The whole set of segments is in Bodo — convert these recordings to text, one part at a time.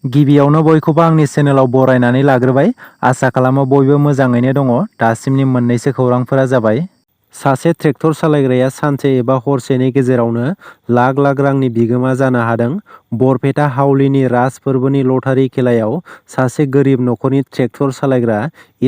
गिबियावनो बयखौबो आंनि चेनेलाव बरायनानै लाग्रोबाय। आसा खालामो बयबो मोजाङैनो दङ। दासिमनि मोननैसो खौरांफोरा जाबाय। सासे ट्रेक्टर सालायग्राया सानसे एबा हरसेनि गेजेरावनो लाख लाख रांनि बिगोमा जानो हादों। बरपेटा हाउलिनि राज फोरबोनि लटारि खेलायाव सासे गोरिब नखरनि ट्रेक्टर सालायग्रा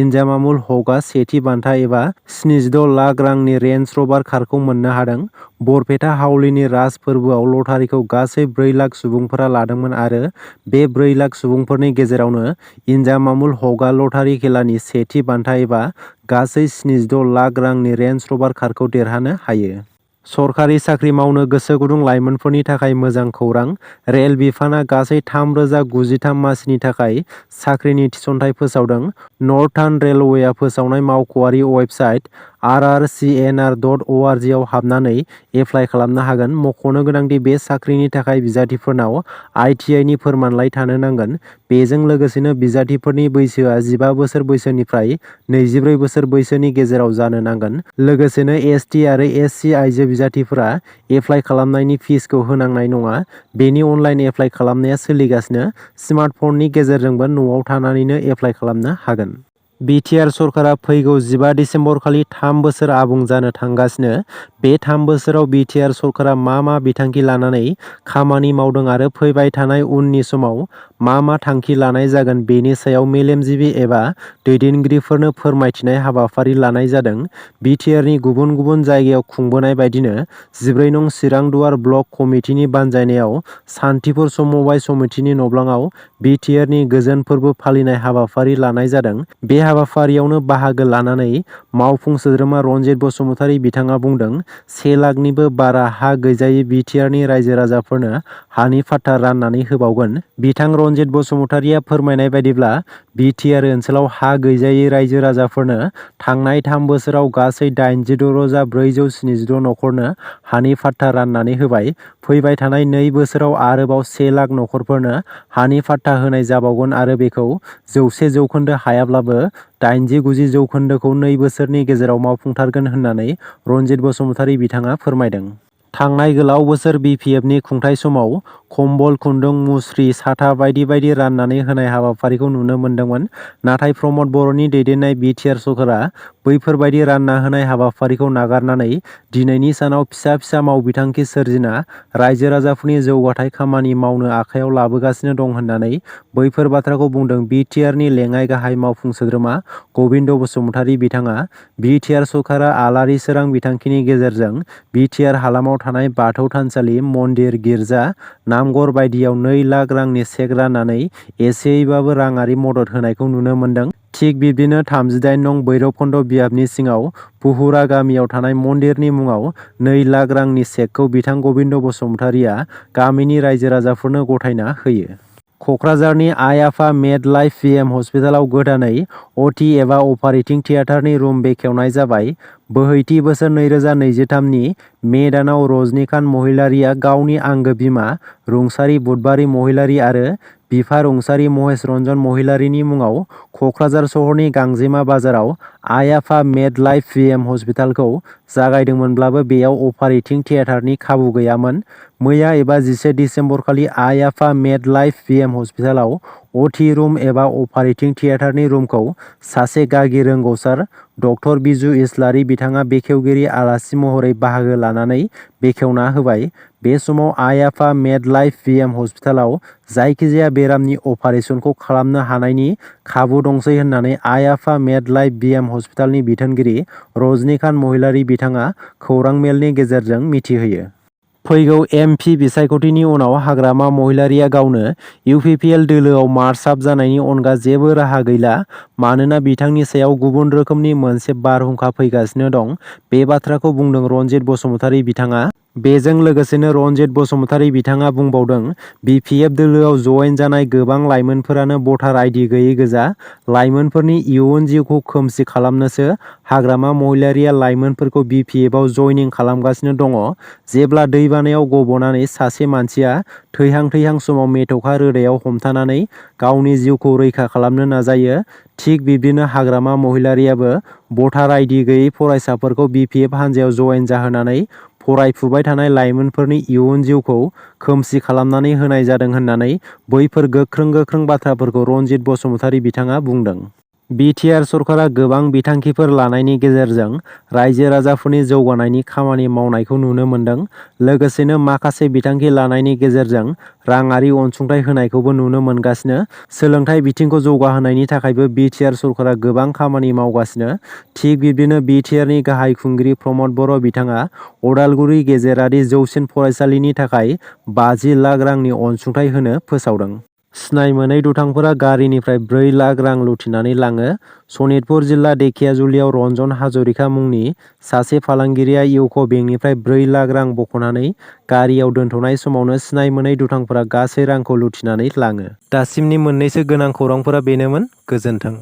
इन्जामामुल हकआ सेथि बान्था एबा 76 लाख रांनि रेन्ज रभार कारखौ मोननो हादों। बरपेटा हाउलिनि राज फोरबोआव लटारिखौ गासै 4 लाख सुबुंफोरा लादोंमोन आरो बे 4 लाख सुबुंफोरनि गेजेरावनो इन्जामामुल हकआ लटारि खेलानि सेथि बान्था एबा गासै 76 लाख रांनि रेन्ज रभार कारखौ देरहानो हायो। सरखारि साख्रि मावनो गोसो गुदुं लाइमोनफोरनि थाखाय मोजां खौरां। रेल बिफाना गासै 3093 मासिनि थाखाय साख्रिनि थिसनथाइ फोसावदों। नर्थार्न रेलवेआ फोसावनाय मावख'आरि वेबसाइट rrcnr.org आव हाबनानै एप्लाइ खालामनो हागोन। मख'नो गोनांदि बे साख्रिनि थाखाय बिजाथिफोरनाव ITI नि फोरमानलाइ थानो नांगोन। बेजों लोगोसेनो बिजाथिफोरनि बैसोआ 15 बोसोर बैसोनिफ्राय 24 बोसोर बैसोनि गेजेराव जानो नांगोन। लोगोसेनो ST आरो SC आइजो बिजाथिफोरा एप्लाइ खालामनायनि फिसखौ होनांनाय नङा। बेनि अनलाइन एप्लाइ खालामनाया सोलिगासिनो। स्मार्टफननि गेजेरजोंबो न'आव थानानैनो एप्लाइ खालामनो हागोन। BTR सरकारा फैगौ 15 दिसेम्बर खालि 3 बोसोर आबुं जानो थांगासिनो। बे 3 बोसोराव BTR सरकारा मा बिथांखि लानानै खामानि मावदों आरो फैबाय थानाय उननि समाव मा थांखि लानाय जागोन बेनि सायाव मेलेमजिबि एबा दैदेनगिरिफोरनो फोरमायथिनाय हाबाफारि लानाय जादों। BTRनि गुबुन गुबुन जायगायाव खुंबोनाय बायदिनो 14 नं चिरां दुवार ब्लक कमिटिनि बानजायनायाव सान्तिपुर समबाय समितिनि नब्लाङाव BTRनि गोजोन फोरबो फालिनाय हाबाफारि लानाय जादों। बे हाबाफारियावनो बाहागो लानानै मावफुं सोद्रोमा रनजित बसुमतारी बिथाङा बुंदों, 1 लाखनिबो बारा हा गैजायै BTRनि रायजो राजाफोरनो हानि फाट्टा राननानै होबावगोन। बिथां रनजित बसुमतारीया फोरमायनाय बायदिब्ला BTR ओनसोलाव हा गैजायै रायजो राजाफोरनो थांनाय 3 बोसोराव गासै 86,476 नखरनो हानि फाट्टा राननानै होबाय। फैबाय थानाय 2 बोसोराव आरोबाव 1 लाख नखरफोरनो हानि फाट्टा होनाय जाबावगोन आरो बेखौ 100% हायाब्लाबो 80-90 जौखोन्दोखौ 2 बोसोरनि गेजेराव मावफुंथारगोन होननानै रनजित बसुमतारी बिथाङा फोरमायदों। थांनाय गोलाव बोसोर BPFनि खुंथाय समाव कम्बल, खुन्दुं, मुस्रि, साथा बायदि बायदि राननानै होनाय हाबाफारिखौ नुनो मोन्दोंमोन। नाथाय प्रमद बर'नि दैदेननाय BTR सरकारा बैफोरबायदि रानना होनाय हाबाफारिखौ नागारनानै दिनैनि सानाव फिसा फिसा मावबिथांखि सोरजिना रायजो राजाफोरनि जौगाथाय खामानि मावनो आखायाव लाबोगासिनो दं होननानै बैफोर बाथ्राखौ बुंदों BTRनि लेङाइ गाहाय मावफुं सोद्रोमा गबिन्द बसुमतारी बिथाङा। BTR सरकारा आलारि सोरां बिथांखिनि गेजेरजों BTR हालामाव थानाय बाथौ थानसालि, मन्दिर, गिर्जा, नामघर बायदियाव 2 लाख रांनि चेक राननानै एसेयैबाबो राङारि मदद होनायखौ नुनो मोन्दों। थिग बिब्दिनो 38 नं भैरबखुन्द बियाबनि सिङाव पुहुरा गामियाव थानाय मन्दिरनि मुङाव 2 लाख रांनि चेकखौ बिथां गबिन्द बसुमतारीया गामिनि रायजो राजाफोरनो गथायना होयो। कक्राझारनि आइ आफा मेड लाइफ PM हस्पिटालाव गोदानै OT एबा अपारेटिं थियेटारनि रुम बेखेवनाय जाबाय। बोहैथि बोसोर 2023 नि मे दानाव रजनिकान्त महिलारीआ गावनि आंगो बिमा रुंसारि बुधबारी महिलारी आरो बिफा रुंसारि महेश रन्जन महिलारीनि मुङाव कक्राझार सहरनि गांजेमा बाजाराव आइ आफा मेड लाइफ PM हस्पिटालखौ जागायदोंमोनब्लाबो बेयाव अपारेटिं थियेटारनि खाबु गैयामोन। मैया एबा 11 दिसेम्बर खालि आइ आफा मेड लाइफ PM हस्पिटालाव OT रुम एबा अपारेटिं थियेटारनि रुमखौ सासे गागि रोंग'सार डक्टर बिजु इस्लारि बिथाङा बेखेवगिरि आलासि महरै बाहागो लानानै बेखेवना होबाय। बे समाव आइ आफा मेड लाइफ PM हस्पिटालाव जायखिजाया बेरामनि अपारेसनखौ खालामनो हानायनि खाबु दंसै होननानै आइ आफा मेड लाइफ PM हस्पिटालनि बिथोनगिरि रजनिकान्त महिलारी बिथाङा खौरां मेलनि गेजेरजों मिथिहोयो। फैगौ MP बिसायख'थिनि उनाव हाग्रामा महिलारीआ गावनो UPPL दोलोआव मार्च आप जानायनि अनगा जेबो राहा गैला। मानोना बिथांनि सायाव गुबुन रोखोमनि मोनसे बारहुंखा फैगासिनो दं। बे बाथ्राखौ बुंदों रनजित बसुमतारी बिथाङा। बेजों लोगोसेनो रनजित बसुमतारी बिथाङा बुंबावदों, BPF दोलोआव जयेन जानाय गोबां लाइमोनफोरानो भटार ID गैयै गोजा। लाइमोनफोरनि इयुन जिउखौ खोमसि खालामनोसो हाग्रामा महिलारीआ लाइमोनफोरखौ BPFआव जयनिं खालामगासिनो दङ। जेब्ला दैबानायाव गबनानै सासे मानसिया थैहां समाव मेथ'खा रोदायाव हमथानानै गावनि जिउखौ रैखा खालामनो नाजायो, थिग बिब्दिनो हाग्रामा महिलारीआबो भटार ID गैयै फरायसाफोरखौ BPF हान्जायाव जयेन जाहोनानै फरायफुबाय थानाय लाइमोनफोरनि इयुन जिउखौ खोमसि खालामनानै होनाय जादों होननानै बैफोर गोख्रों बाथ्राफोरखौ रनजित बसुमतारी बिथाङा बुंदों। बिटिआर सरकारा गोबां बिथांखिफोर लानायनि गेजेरजों रायजो राजाफोरनि जौगानायनि खामानि मावनायखौ नुनो मोन्दों। लोगोसेनो माखासे बिथांखि लानायनि गेजेरजों राङारि अनसुंथाइ होनायखौबो नुनो मोनगासिनो। सोलोंथाइ बिथिंखौ जौगाहोनायनि थाखायबो बिटिआर सरकारा गोबां खामानि मावगासिनो। थिग बिब्दिनो बिटिआरनि गाहाय खुंगिरि प्रमद बर' बिथाङा अदालगुरि गेजेरारि जौसिन फरायसालिनि थाखाय 50 लाख रांनि अनसुंथाइ होनो फोसावदों। सिनाय मोनै दुथांफोरा गारिनिफ्राय 4 लाख रां लुथिनानै लाङो। सनितपुर जिल्ला धेकियाजुलियाव रन्जन हाजरिका मुंनि सासे फालांगिरिया इउक' बेंकनिफ्राय 4 लाख रां बख'नानै गारियाव दोनथ'नाय समावनो सिनाय मोनै दुथांफोरा गासै रांखौ लुथिनानै लाङो। दासिमनि मोननैसो गोनां खौरांफोरा बेनोमोन। गोजोन्थों।